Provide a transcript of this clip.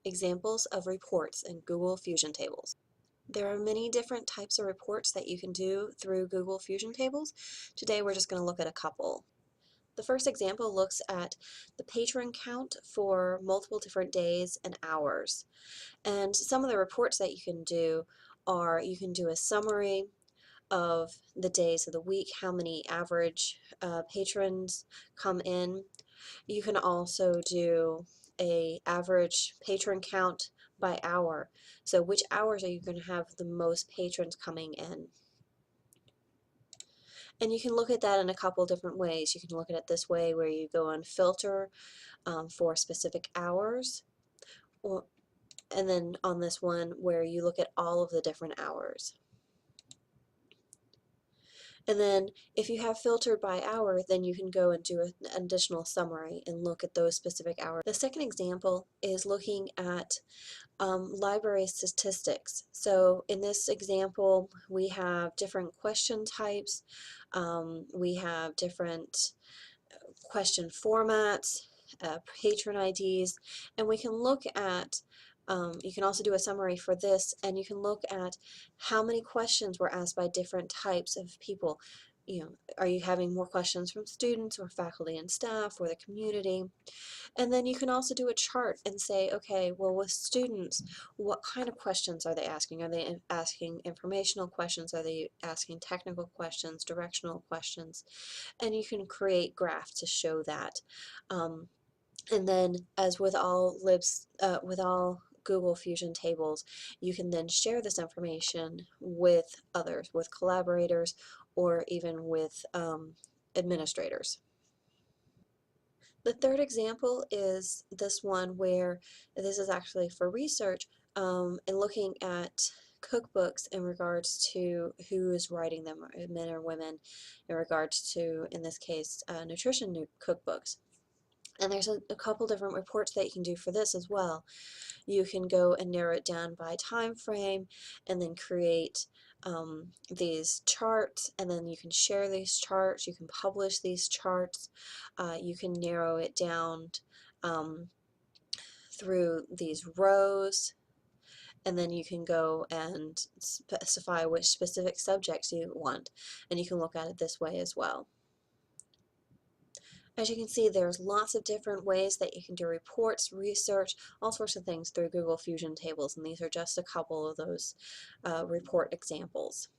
Examples of reports in Google Fusion Tables. There are many different types of reports that you can do through Google Fusion Tables. Today we're just going to look at a couple. The first example looks at the patron count for multiple different days and hours. And some of the reports that you can do are you can do a summary of the days of the week, how many average patrons come in. You can also do a average patron count by hour. So which hours are you going to have the most patrons coming in? And you can look at that in a couple different ways. You can look at it this way where you go and filter for specific hours, or, and then on this one where you look at all of the different hours. And then if you have filtered by hour, then you can go and do an additional summary and look at those specific hours. The second example is looking at library statistics. So in this example, we have different question types, we have different question formats, patron IDs, and we can look at you can also do a summary for this, and you can look at how many questions were asked by different types of people. Are you having more questions from students or faculty and staff or the community? And then you can also do a chart and say, okay, well, with students, what kind of questions are they asking? Are they asking informational questions? Are they asking technical questions, directional questions? And you can create graphs to show that. And then, as with all Google Fusion tables, you can then share this information with others, with collaborators, or even with administrators. The third example is this one where this is actually for research and looking at cookbooks in regards to who is writing them, men or women, in regards to, in this case, nutrition cookbooks. And there's a couple different reports that you can do for this as well. You can go and narrow it down by time frame and then create these charts, and then you can share these charts, you can publish these charts, you can narrow it down through these rows, and then you can go and specify which specific subjects you want, and you can look at it this way as well. As you can see, there's lots of different ways that you can do reports, research, all sorts of things through Google Fusion Tables, and these are just a couple of those report examples.